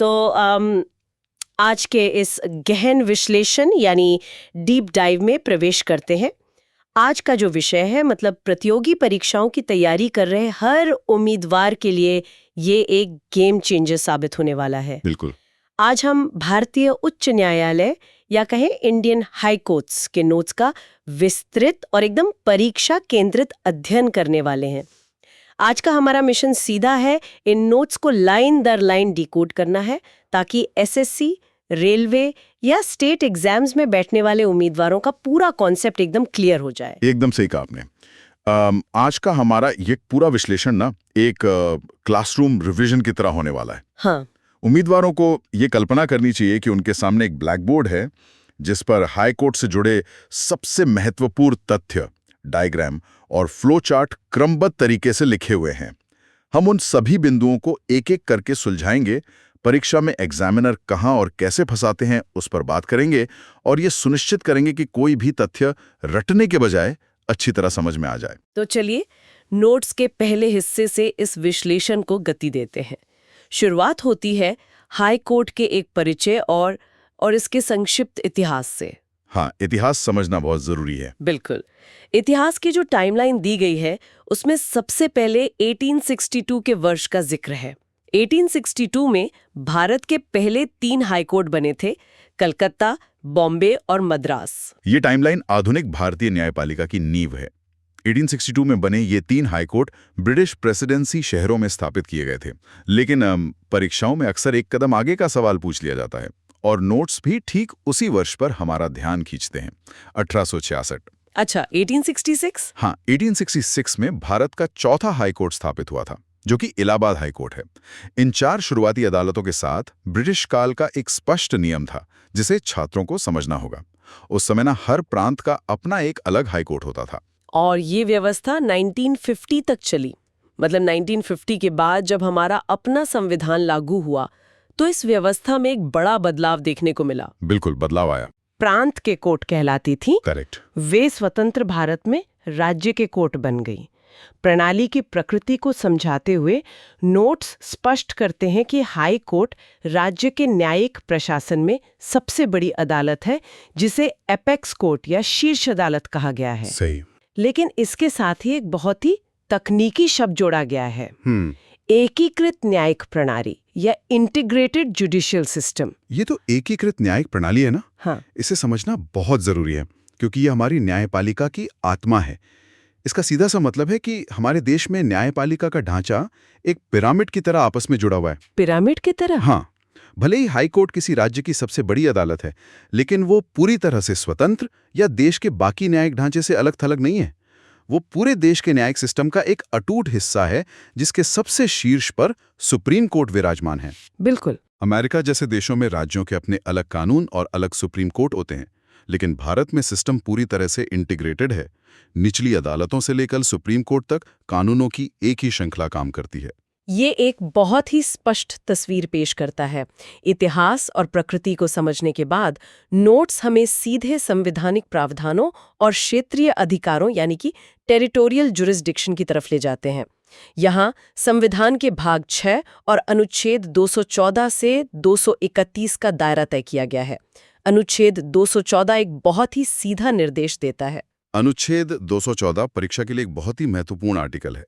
तो आज के इस गहन विश्लेषण यानी डीप डाइव में प्रवेश करते हैं। आज का जो विषय है मतलब प्रतियोगी परीक्षाओं की तैयारी कर रहे हर उम्मीदवार के लिए ये एक गेम चेंजर साबित होने वाला है। बिल्कुल। आज हम भारतीय उच्च न्यायालय या कहें इंडियन हाई कोर्ट्स के नोट्स का विस्तृत और एकदम परीक्षा केंद्रित अध्ययन करने वाले हैं। आज का हमारा मिशन सीधा है, इन नोट्स को लाइन दर लाइन डिकोड करना है ताकि एसएससी, रेलवे या स्टेट एग्जाम्स में बैठने वाले उम्मीदवारों का पूरा कॉन्सेप्ट एकदम क्लियर हो जाए। एकदम सही कहा आपने। आज का हमारा ये पूरा विश्लेषण ना एक क्लासरूम रिवीजन की तरह होने वाला है। हाँ। उम्मीदवारों को ये कल्पना करनी चाहिए कि उनके सामने एक ब्लैक बोर्ड है जिस पर हाई कोर्ट से जुड़े सबसे महत्वपूर्ण तथ्य, डायग्राम और फ्लो चार्ट क्रमबद्ध तरीके से लिखे हुए हैं। हम उन सभी बिंदुओं को एक एक करके सुलझाएंगे, परीक्षा में एग्जामिनर कहां और कैसे फंसाते हैं उस पर बात करेंगे और ये सुनिश्चित करेंगे कि कोई भी तथ्य रटने के बजाय अच्छी तरह समझ में आ जाए। तो चलिए नोट्स के पहले हिस्से से इस विश्लेषण को गति देते हैं। शुरुआत होती है हाई कोर्ट के एक परिचय और इसके संक्षिप्त इतिहास से। हाँ, इतिहास समझना बहुत जरूरी है। बिल्कुल। इतिहास की जो टाइमलाइन दी गई है उसमें सबसे पहले 1862 के वर्ष का जिक्र है। 1862 में भारत के पहले 3 हाई कोर्ट बने थे, कलकत्ता, बॉम्बे और मद्रास। ये टाइमलाइन आधुनिक भारतीय न्यायपालिका की नींव है। 1862 में बने ये 3 हाई कोर्ट ब्रिटिश प्रेसिडेंसी शहरों में स्थापित किए गए थे। लेकिन परीक्षाओं में अक्सर एक कदम आगे का सवाल पूछ लिया जाता है और नोट्स भी ठीक उसी वर्ष पर हमारा ध्यान खींचते हैं, 1866। अच्छा, 1866? हाँ, 1866 में भारत का चौथा हाई कोर्ट स्थापित हुआ था, जो कि इलाहाबाद हाई कोर्ट है। इन 4 शुरुआती अदालतों के साथ ब्रिटिश काल का एक स्पष्ट नियम था जिसे छात्रों को समझना होगा। उस समय ना हर प्रांत का अपना एक अलग हाई कोर्ट होता था। और ये व्यवस्था 1950 तक चली। मतलब 1950 के बाद जब हमारा अपना संविधान लागू हुआ तो इस व्यवस्था में एक बड़ा बदलाव देखने को मिला। बिल्कुल, बदलाव आया। प्रांत के कोर्ट कहलाती थी। करेक्ट। वे स्वतंत्र भारत में राज्य के कोर्ट बन गई। प्रणाली की प्रकृति को समझाते हुए नोट्स स्पष्ट करते हैं कि हाई कोर्ट राज्य के न्यायिक प्रशासन में सबसे बड़ी अदालत है, जिसे एपेक्स कोर्ट या शीर्ष अदालत कहा गया है। सही। लेकिन इसके साथ ही एक बहुत ही तकनीकी शब्द जोड़ा गया है, एकीकृत न्यायिक प्रणाली या इंटीग्रेटेड जुडिशियल सिस्टम। ये तो एकीकृत न्यायिक प्रणाली है ना। हाँ। इसे समझना बहुत जरूरी है क्योंकि ये हमारी न्यायपालिका की आत्मा है। इसका सीधा सा मतलब है कि हमारे देश में न्यायपालिका का ढांचा एक पिरामिड की तरह आपस में जुड़ा हुआ है। पिरामिड की तरह? हाँ। भले ही हाई कोर्ट किसी राज्य की सबसे बड़ी अदालत है, लेकिन वो पूरी तरह से स्वतंत्र या देश के बाकी न्यायिक ढांचे से अलग थलग नहीं है। वो पूरे देश के न्यायिक सिस्टम का एक अटूट हिस्सा है जिसके सबसे शीर्ष पर सुप्रीम कोर्ट विराजमान है। बिल्कुल। अमेरिका जैसे देशों में राज्यों के अपने अलग कानून और अलग सुप्रीम कोर्ट होते हैं, लेकिन भारत में सिस्टम पूरी तरह से इंटीग्रेटेड है। निचली अदालतों से लेकर सुप्रीम कोर्ट तक कानूनों की एक ही श्रृंखला काम करती है। ये एक बहुत ही स्पष्ट तस्वीर पेश करता है। इतिहास और प्रकृति को समझने के बाद नोट्स हमें सीधे संवैधानिक प्रावधानों और क्षेत्रीय अधिकारों यानी कि टेरिटोरियल जुरिस्डिक्शन की तरफ ले जाते हैं। यहाँ संविधान के भाग 6 और अनुच्छेद 214 से 231 का दायरा तय किया गया है। अनुच्छेद 214 एक बहुत ही सीधा निर्देश देता है। अनुच्छेद 214 परीक्षा के लिए एक बहुत ही महत्वपूर्ण आर्टिकल है।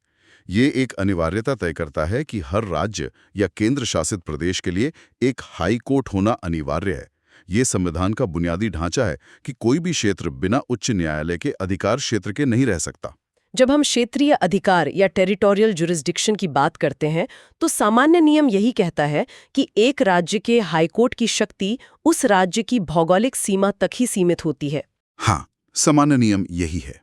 ये एक अनिवार्यता तय करता है कि हर राज्य या केंद्र शासित प्रदेश के लिए एक हाई कोर्ट होना अनिवार्य है। ये संविधान का बुनियादी ढांचा है कि कोई भी क्षेत्र बिना उच्च न्यायालय के अधिकार क्षेत्र के नहीं रह सकता। जब हम क्षेत्रीय अधिकार या टेरिटोरियल जुरिस्डिक्शन की बात करते हैं तो सामान्य नियम यही कहता है कि एक राज्य के हाईकोर्ट की शक्ति उस राज्य की भौगोलिक सीमा तक ही सीमित होती है। हाँ, सामान्य नियम यही है।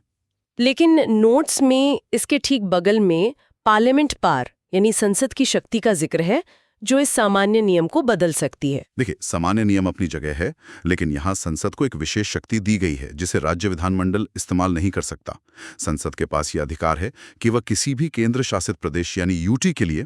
लेकिन नोट्स में इसके ठीक बगल में पार्लियामेंट पार यानी संसद की शक्ति का जिक्र है, जो इस सामान्य नियम को बदल सकती है। देखिए, सामान्य नियम अपनी जगह है, लेकिन यहाँ संसद को एक विशेष शक्ति दी गई है जिसे राज्य विधानमंडल इस्तेमाल नहीं कर सकता। संसद के पास ये अधिकार है कि वह किसी भी केंद्र शासित प्रदेश यानी यूटी के लिए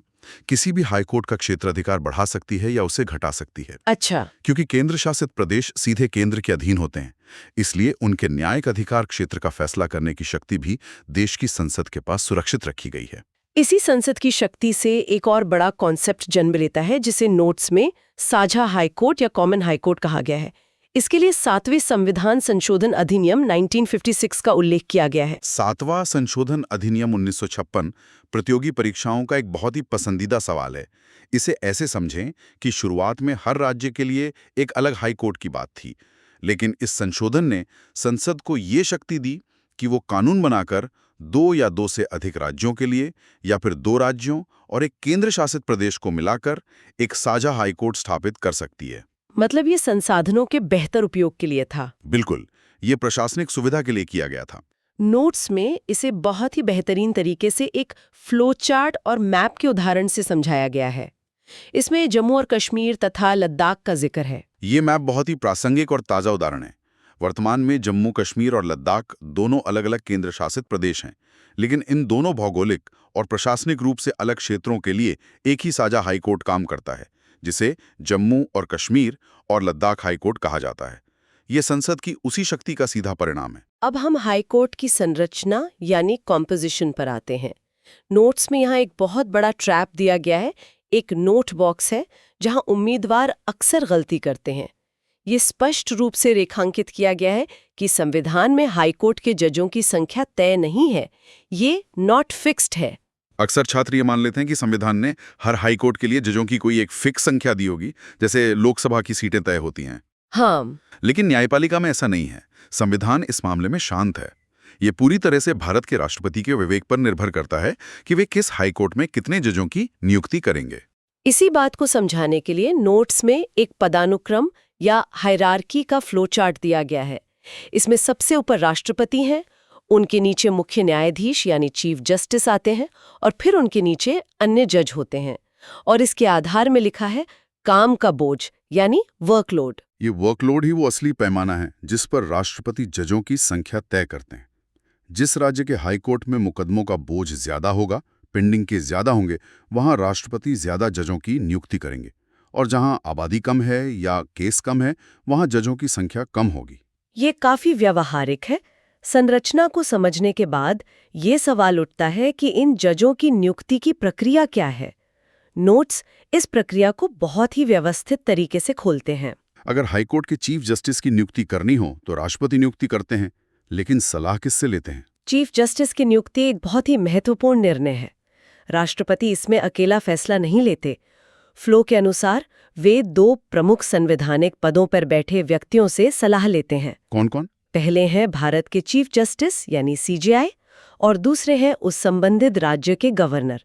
किसी भी हाईकोर्ट का क्षेत्राधिकार बढ़ा सकती है या उसे घटा सकती है। अच्छा। क्योंकि केंद्र शासित प्रदेश सीधे केंद्र के अधीन होते हैं, इसलिए उनके न्यायिक अधिकार क्षेत्र का फैसला करने की शक्ति भी देश की संसद के पास सुरक्षित रखी गई है। इसी संसद की शक्ति से एक और बड़ा कॉन्सेप्ट जन्म लेता है जिसे नोट्स में साझा हाईकोर्ट या कॉमन हाईकोर्ट कहा गया है। इसके लिए 7वें संविधान संशोधन अधिनियम 1956 का उल्लेख किया गया है। 7वां संशोधन अधिनियम 1956 प्रतियोगी परीक्षाओं का एक बहुत ही पसंदीदा सवाल है। इसे ऐसे समझें कि शुरुआत में हर राज्य के लिए एक अलग हाई कोर्ट की बात थी, लेकिन इस संशोधन ने संसद को ये शक्ति दी कि वो कानून बनाकर 2 या 2 से अधिक राज्यों के लिए या फिर 2 राज्यों और एक केंद्र शासित प्रदेश को मिलाकर एक साझा हाई कोर्ट स्थापित कर सकती है। मतलब ये संसाधनों के बेहतर उपयोग के लिए था। बिल्कुल, ये प्रशासनिक सुविधा के लिए किया गया था। नोट्स में इसे बहुत ही बेहतरीन तरीके से एक फ्लो चार्ट और मैप के उदाहरण से समझाया गया है। इसमें जम्मू और कश्मीर तथा लद्दाख का जिक्र है। ये मैप बहुत ही प्रासंगिक और ताज़ा उदाहरण है। वर्तमान में जम्मू कश्मीर और लद्दाख दोनों अलग-अलग केंद्र शासित प्रदेश हैं, लेकिन इन दोनों भौगोलिक और प्रशासनिक रूप से अलग क्षेत्रों के लिए एक ही साझा हाईकोर्ट काम करता है, जिसे जम्मू और कश्मीर और लद्दाख हाईकोर्ट कहा जाता है। ये संसद की उसी शक्ति का सीधा परिणाम है। अब हम हाईकोर्ट की संरचना यानी कॉम्पोजिशन पर आते हैं। नोट्स में यहाँ एक बहुत बड़ा ट्रैप दिया गया है। एक नोट बॉक्स है जहां उम्मीदवार अक्सर गलती करते हैं। ये स्पष्ट रूप से रेखांकित किया गया है कि संविधान में हाईकोर्ट के जजों की संख्या तय नहीं है, ये नॉट फिक्स्ड है। अक्सर छात्र ये मान लेते हैं कि संविधान ने हर हाईकोर्ट के लिए जजों की कोई एक फिक्स संख्या दी होगी, जैसे लोकसभा की सीटें तय होती हैं। हाँ, लेकिन न्यायपालिका में ऐसा नहीं है। संविधान इस मामले में शांत है। ये पूरी तरह से भारत के राष्ट्रपति के विवेक पर निर्भर करता है कि वे किस हाईकोर्ट में कितने जजों की नियुक्ति करेंगे। इसी बात को समझाने के लिए नोट्स में एक पदानुक्रम या हायरार्की का फ्लो चार्ट दिया गया है। इसमें सबसे ऊपर राष्ट्रपति हैं, उनके नीचे मुख्य न्यायाधीश यानी चीफ जस्टिस आते हैं और फिर उनके नीचे अन्य जज होते हैं। और इसके आधार में लिखा है काम का बोझ यानी वर्कलोड। ये वर्कलोड ही वो असली पैमाना है जिस पर राष्ट्रपति जजों की संख्या तय करते हैं। जिस राज्य के हाईकोर्ट में मुकदमों का बोझ ज्यादा होगा, पेंडिंग केस ज्यादा होंगे, वहां राष्ट्रपति ज्यादा जजों की नियुक्ति करेंगे, और जहां आबादी कम है या केस कम है, वहां जजों की संख्या कम होगी। ये काफी व्यावहारिक है। संरचना को समझने के बाद ये सवाल उठता है कि इन जजों की नियुक्ति की प्रक्रिया क्या है। नोट्स इस प्रक्रिया को बहुत ही व्यवस्थित तरीके से खोलते हैं। अगर हाईकोर्ट के चीफ जस्टिस की नियुक्ति करनी हो तो राष्ट्रपति नियुक्ति करते हैं, लेकिन सलाह किससे लेते हैं? चीफ जस्टिस की नियुक्ति एक बहुत ही महत्वपूर्ण निर्णय है। राष्ट्रपति इसमें अकेला फैसला नहीं लेते। फ्लो के अनुसार वे 2 प्रमुख संवैधानिक पदों पर बैठे व्यक्तियों से सलाह लेते हैं। कौन कौन? पहले हैं भारत के चीफ जस्टिस यानी सीजेआई और दूसरे हैं उस संबंधित राज्य के गवर्नर।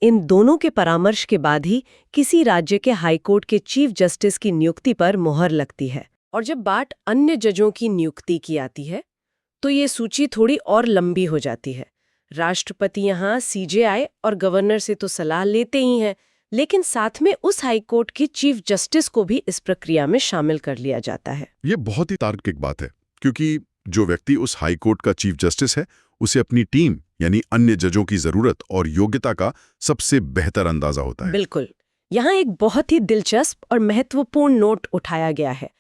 इन दोनों के परामर्श के बाद ही किसी राज्य के हाईकोर्ट के चीफ जस्टिस की नियुक्ति पर मोहर लगती है। और जब बात अन्य जजों की नियुक्ति की आती है तो ये सूची थोड़ी और लंबी हो जाती है। राष्ट्रपति यहाँ सीजेआई और गवर्नर से तो सलाह लेते ही हैं, लेकिन साथ में उस हाईकोर्ट के चीफ जस्टिस को भी इस प्रक्रिया में शामिल कर लिया जाता है। ये बहुत ही तार्किक बात है, क्योंकि जो व्यक्ति उस हाईकोर्ट का चीफ जस्टिस है, उसे अपनी टीम यानी अन्य जजों की जरूरत और योग्यता का सबसे बेहतर अंदाजा होता है। बिल्कुल। यहाँ एक बहुत ही दिलचस्प और महत्वपूर्ण नोट उठाया गया है।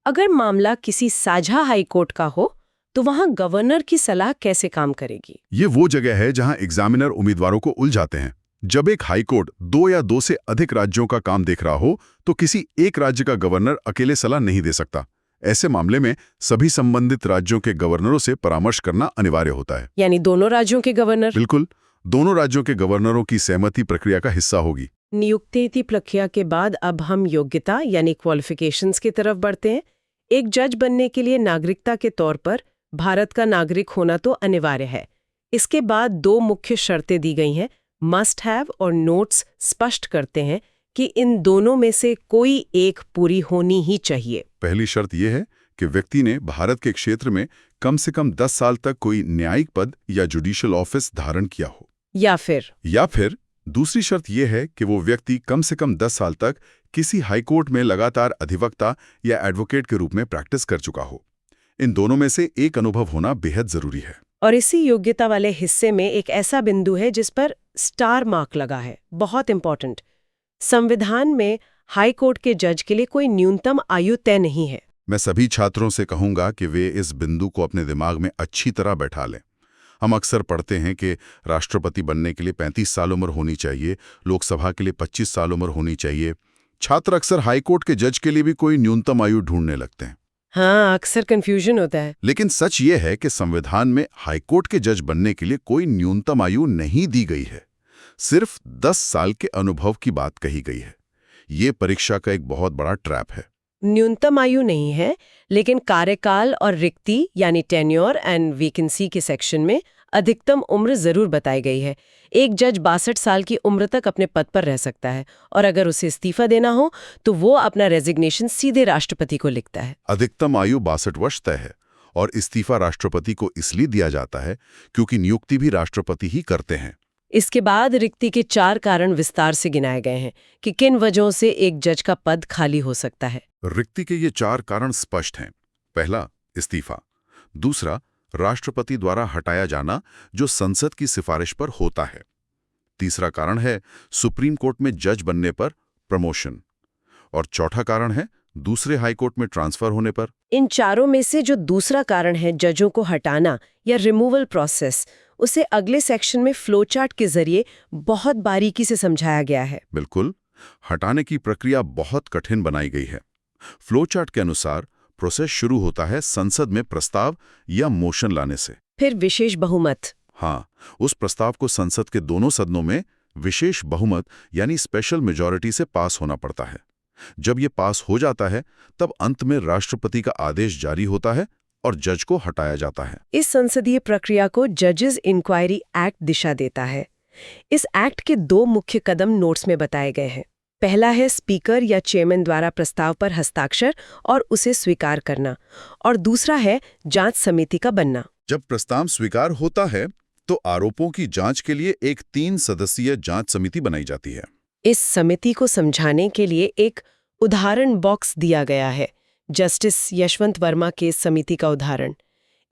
अगर मामला किसी साझा हाईकोर्ट का हो तो वहाँ गवर्नर की सलाह कैसे काम करेगी? ये वो जगह है जहाँ एग्जामिनर उम्मीदवारों को उलझाते हैं। जब एक हाईकोर्ट 2 या 2 से अधिक राज्यों का काम देख रहा हो तो किसी एक राज्य का गवर्नर अकेले सलाह नहीं दे सकता। ऐसे मामले में सभी संबंधित राज्यों के गवर्नरों से परामर्श करना अनिवार्य होता है। यानी दोनों राज्यों के गवर्नर? बिल्कुल, दोनों राज्यों के गवर्नरों की सहमति प्रक्रिया का हिस्सा होगी। नियुक्ति प्रक्रिया के बाद अब हम योग्यता यानी क्वालिफिकेशंस की तरफ बढ़ते हैं। एक जज बनने के लिए नागरिकता के तौर पर भारत का नागरिक होना तो अनिवार्य है। इसके बाद 2 मुख्य शर्तें दी गई हैं, मस्ट हैव और नोट्स स्पष्ट करते हैं कि इन दोनों में से कोई एक पूरी होनी ही चाहिए। पहली शर्त यह है कि व्यक्ति ने भारत के क्षेत्र में कम से कम 10 साल तक कोई न्यायिक पद या जुडिशियल ऑफिस धारण किया हो। या फिर दूसरी शर्त यह है कि वो व्यक्ति कम से कम 10 साल तक किसी हाईकोर्ट में लगातार अधिवक्ता या एडवोकेट के रूप में प्रैक्टिस कर चुका हो। इन दोनों में से एक अनुभव होना बेहद जरूरी है। और इसी योग्यता वाले हिस्से में एक ऐसा बिंदु है जिस पर स्टार मार्क लगा है, बहुत इंपॉर्टेंट। संविधान में हाई कोर्ट के जज के लिए कोई न्यूनतम आयु तय नहीं है। मैं सभी छात्रों से कहूंगा कि वे इस बिंदु को अपने दिमाग में अच्छी तरह बैठा लें। हम अक्सर पढ़ते हैं कि राष्ट्रपति बनने के लिए 35 साल उम्र होनी चाहिए, लोकसभा के लिए 25 साल उम्र होनी चाहिए। छात्र अक्सर हाईकोर्ट के जज के लिए भी कोई न्यूनतम आयु ढूंढने लगते हैं। हाँ, अक्सर कंफ्यूजन होता है। लेकिन सच ये है कि संविधान में हाईकोर्ट के जज बनने के लिए कोई न्यूनतम आयु नहीं दी गई है। सिर्फ 10 साल के अनुभव की बात कही गई है। ये परीक्षा का एक बहुत बड़ा ट्रैप है। न्यूनतम आयु नहीं है, लेकिन कार्यकाल और रिक्ति यानी टेन्योर एंड वैकेंसी के सेक्शन में अधिकतम उम्र जरूर बताई गई है। एक जज 62 साल की उम्र तक अपने पद पर रह सकता है, और अगर उसे इस्तीफा देना हो तो वो अपना रेजिग्नेशन सीधे राष्ट्रपति को लिखता है। अधिकतम आयु 62 वर्ष तय है, और इस्तीफा राष्ट्रपति को इसलिए दिया जाता है क्योंकि नियुक्ति भी राष्ट्रपति ही करते हैं। इसके बाद रिक्ति के 4 कारण विस्तार से गिनाए गए हैं कि किन वजहों से एक जज का पद खाली हो सकता है। रिक्ति के ये 4 कारण स्पष्ट हैं। पहला, इस्तीफा। दूसरा, राष्ट्रपति द्वारा हटाया जाना जो संसद की सिफारिश पर होता है। तीसरा कारण है सुप्रीम कोर्ट में जज बनने पर प्रमोशन। और चौथा कारण है दूसरे हाई कोर्ट में ट्रांसफर होने पर। इन चारों में से जो दूसरा कारण है जजों को हटाना या रिमूवल प्रोसेस, उसे अगले सेक्शन में फ्लो चार्ट के जरिए बहुत बारीकी से समझाया गया है। बिल्कुल, हटाने की प्रक्रिया बहुत कठिन बनाई गई है। फ्लो चार्ट के अनुसार प्रोसेस शुरू होता है संसद में प्रस्ताव या मोशन लाने से। फिर विशेष बहुमत। हाँ, उस प्रस्ताव को संसद के दोनों सदनों में विशेष बहुमत यानी स्पेशल मेजॉरिटी से पास होना पड़ता है। जब ये पास हो जाता है तब अंत में राष्ट्रपति का आदेश जारी होता है और जज को हटाया जाता है। इस संसदीय प्रक्रिया को जजेस इंक्वायरी एक्ट दिशा देता है। इस एक्ट के 2 मुख्य कदम नोट्स में बताए गए हैं। पहला है स्पीकर या चेयरमैन द्वारा प्रस्ताव पर हस्ताक्षर और उसे स्वीकार करना, और दूसरा है जांच समिति का बनना। जब प्रस्ताव स्वीकार होता है तो आरोपों की जांच के लिए एक 3 सदस्यीय जांच समिति बनाई जाती है। इस समिति को समझाने के लिए एक उदाहरण बॉक्स दिया गया है, जस्टिस यशवंत वर्मा केस समिति का उदाहरण।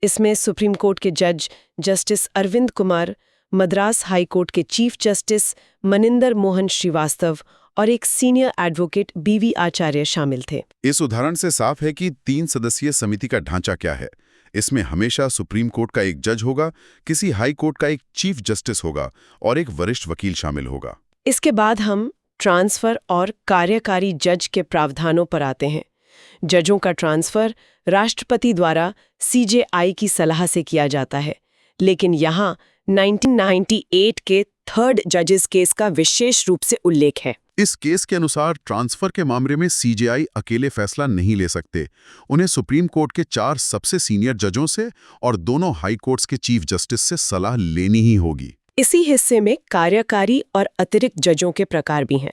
इसमें सुप्रीम कोर्ट के जज justice Arvind Kumar, Madras High Court के चीफ जस्टिस मनिंदर मोहन श्रीवास्तव और एक सीनियर एडवोकेट बीवी आचार्य शामिल थे। इस उदाहरण से साफ है कि 3 सदस्यीय समिति का ढांचा क्या है। इसमें हमेशा सुप्रीम कोर्ट का एक जज होगा, किसी हाई कोर्ट का एक चीफ जस्टिस होगा और एक वरिष्ठ वकील शामिल होगा। इसके बाद हम ट्रांसफर और कार्यकारी जज के प्रावधानों पर आते हैं। जजों का ट्रांसफर राष्ट्रपति द्वारा CJI की सलाह से किया जाता है, लेकिन यहाँ 1998 के 3rd जजेस केस का विशेष रूप से उल्लेख है। इस केस के अनुसार ट्रांसफर के मामले में CJI अकेले फैसला नहीं ले सकते। उन्हें सुप्रीम कोर्ट के 4 सबसे सीनियर जजों से और दोनों हाई कोर्ट्स के चीफ जस्टिस से सलाह लेनी ही होगी। इसी हिस्से में कार्यकारी और अतिरिक्त जजों के प्रकार भी हैं।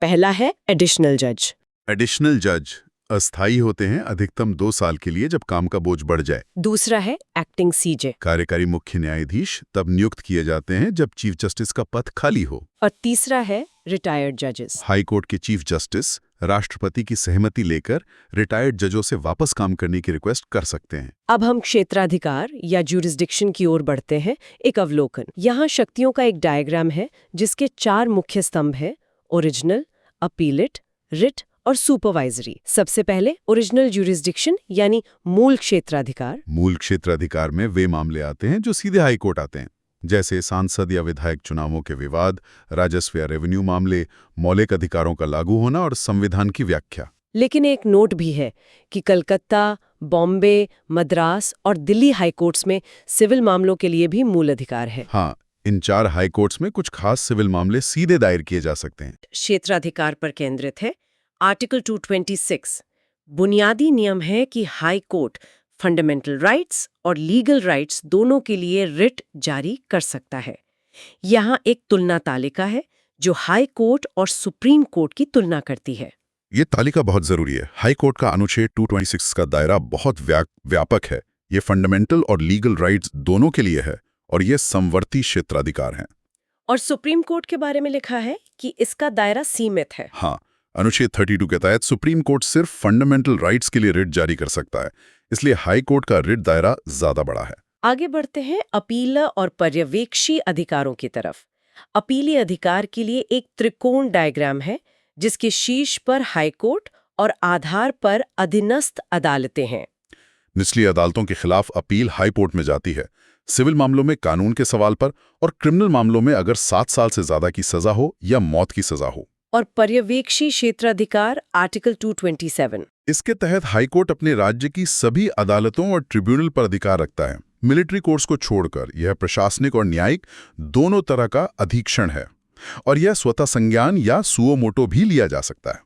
पहला है एडिशनल जज। एडिशनल जज अस्थायी होते हैं, अधिकतम 2 साल के लिए जब काम का बोझ बढ़ जाए। दूसरा है एक्टिंग CJ। कार्यकारी मुख्य न्यायाधीश तब नियुक्त किए जाते हैं जब चीफ जस्टिस का पद खाली हो। और तीसरा है रिटायर्ड जजेस। हाई कोर्ट के चीफ जस्टिस राष्ट्रपति की सहमति लेकर रिटायर्ड जजों से वापस काम करने की रिक्वेस्ट कर सकते हैं। अब हम क्षेत्राधिकार या ज्यूरिसडिक्शन की ओर बढ़ते हैं। एक अवलोकन। यहाँ शक्तियों का एक डायग्राम है जिसके 4 मुख्य स्तंभ हैं: ओरिजिनल, अपीलेट, रिट और सुपरवाइजरी। सबसे पहले ओरिजिनल ज्यूरिसडिक्शन यानी मूल क्षेत्राधिकार। मूल क्षेत्राधिकार में वे मामले आते हैं जो सीधे हाई कोर्ट आते हैं, जैसे सांसद या विधायक चुनावों के विवाद, राजस्व या रेवेन्यू मामले, मौलिक अधिकारों का लागू होना और संविधान की व्याख्या। लेकिन एक नोट भी है कि कलकत्ता, बॉम्बे, मद्रास और दिल्ली हाई कोर्ट्स में सिविल मामलों के लिए भी मूल अधिकार है। हाँ, इन 4 हाई कोर्ट्स में कुछ खास सिविल मामले सीधे दायर किए जा सकते हैं। क्षेत्राधिकार पर केंद्रित है। आर्टिकल 226 बुनियादी नियम है कि हाई कोर्ट फंडामेंटल राइट्स और लीगल राइट्स दोनों के लिए रिट जारी कर सकता है। यहाँ एक तुलना तालिका है जो हाई कोर्ट और सुप्रीम कोर्ट की तुलना करती है। ये तालिका बहुत जरूरी है। हाई कोर्ट का अनुच्छेद 226 का दायरा बहुत व्यापक है। ये फंडामेंटल और लीगल राइट्स दोनों के लिए है और ये समवर्ती क्षेत्राधिकार हैं। और सुप्रीम कोर्ट के बारे में लिखा है कि इसका दायरा सीमित है। हाँ, अनुच्छेद 32 के तहत सुप्रीम कोर्ट सिर्फ फंडामेंटल राइट्स के लिए रिट जारी कर सकता है, इसलिए हाई कोर्ट का रिट दायरा ज्यादा बड़ा है। आगे बढ़ते हैं अपील और पर्यवेक्षी अधिकारों की तरफ। अपीली अधिकार के लिए एक त्रिकोण डायग्राम है जिसके शीर्ष पर हाई कोर्ट और आधार पर अधीनस्थ अदालतें हैं। निचली अदालतों के खिलाफ अपील हाई कोर्ट में जाती है, सिविल मामलों में कानून के सवाल पर और क्रिमिनल मामलों में अगर 7 साल से ज्यादा की सजा हो या मौत की सजा हो। और पर्यवेक्षी क्षेत्राधिकार आर्टिकल 227। इसके तहत हाईकोर्ट अपने राज्य की सभी अदालतों और ट्रिब्यूनल पर अधिकार रखता है। मिलिट्री कोर्ट्स को छोड़कर यह प्रशासनिक और न्यायिक दोनों तरह का अधीक्षण है और यह स्वतः संज्ञान या सुओ मोटो भी लिया जा सकता है।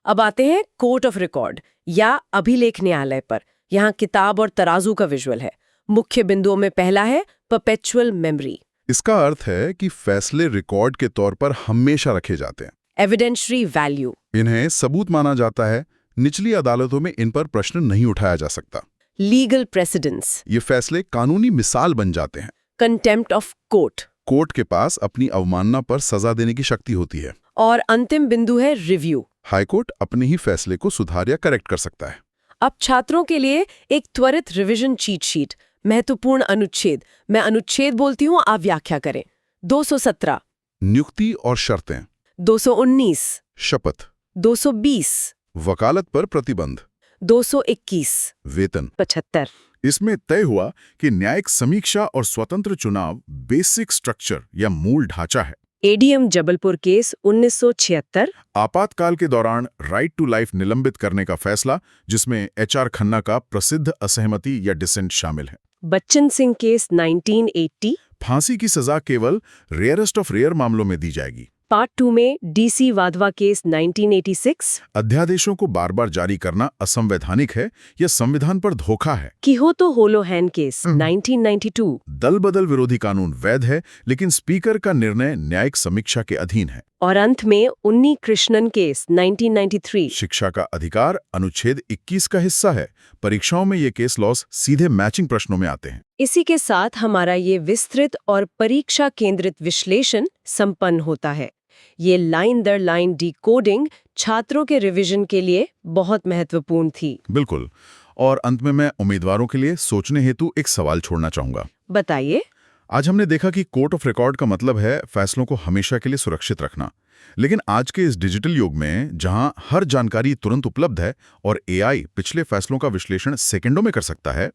अब आते हैं कोर्ट ऑफ रिकॉर्ड या अभिलेख न्यायालय पर। यहाँ किताब और तराजू का विजुअल है। मुख्य बिंदुओं में पहला है परपेचुअल मेमोरी। इसका अर्थ है कि फैसले रिकॉर्ड के तौर पर हमेशा रखे जाते हैं। एविडेंशरी वैल्यू, इन्हें सबूत माना जाता है। निचली अदालतों में इन पर प्रश्न नहीं उठाया जा सकता। लीगल प्रेसिडेंस, ये फैसले कानूनी मिसाल बन जाते हैं। कंटेम्प्ट ऑफ कोर्ट, कोर्ट के पास अपनी अवमानना पर सजा देने की शक्ति होती है। और अंतिम बिंदु है रिव्यू। हाईकोर्ट अपने ही फैसले को सुधार या करेक्ट कर सकता है। अब छात्रों के लिए एक त्वरित रिवीजन चीट शीट। महत्वपूर्ण अनुच्छेद, मैं अनुच्छेद बोलती हूँ, आप व्याख्या करें। 217 नियुक्ति और शर्तें, 219 शपथ, 220 वकालत पर प्रतिबंध, 221 वेतन। 75 इसमें तय हुआ कि न्यायिक समीक्षा और स्वतंत्र चुनाव बेसिक स्ट्रक्चर या मूल ढांचा है। ADM Jabalpur case 1976। आपातकाल के दौरान राइट टू लाइफ निलंबित करने का फैसला, जिसमें एचआर खन्ना का प्रसिद्ध असहमति या डिसेंट शामिल है। बच्चन सिंह केस 1980। फांसी की सजा केवल रेयरेस्ट ऑफ रेयर मामलों में दी जाएगी। पार्ट 2 में डीसी वाधवा केस 1986। अध्यादेशों को बार बार जारी करना असंवैधानिक है या संविधान पर धोखा है। किहोतो होलोहैन केस 1992। दल बदल विरोधी कानून वैध है, लेकिन स्पीकर का निर्णय न्यायिक समीक्षा के अधीन है। और अंत में उन्नी कृष्णन केस 1993। शिक्षा का अधिकार अनुच्छेद 21 का हिस्सा है। परीक्षाओं में ये केस लॉज सीधे मैचिंग प्रश्नों में आते हैं। इसी के साथ हमारा ये विस्तृत और परीक्षा केंद्रित विश्लेषण संपन्न होता है। ये लाइन दर लाइन डिकोडिंग छात्रों के रिवीजन के लिए बहुत महत्वपूर्ण थी। बिल्कुल। और अंत में मैं उम्मीदवारों के लिए सोचने हेतु एक सवाल छोड़ना चाहूंगा। बताइए। आज हमने देखा कि कोर्ट ऑफ रिकॉर्ड का मतलब है फैसलों को हमेशा के लिए सुरक्षित रखना। लेकिन आज के इस डिजिटल युग में, जहां हर जानकारी तुरंत उपलब्ध है और एआई पिछले फैसलों का विश्लेषण सेकंडों में कर सकता है,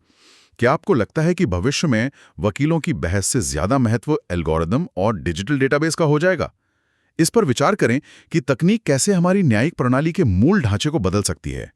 क्या आपको लगता है कि भविष्य में वकीलों की बहस से ज्यादा महत्व एल्गोरिदम और डिजिटल डेटाबेस का हो जाएगा? इस पर विचार करें कि तकनीक कैसे हमारी न्यायिक प्रणाली के मूल ढांचे को बदल सकती है।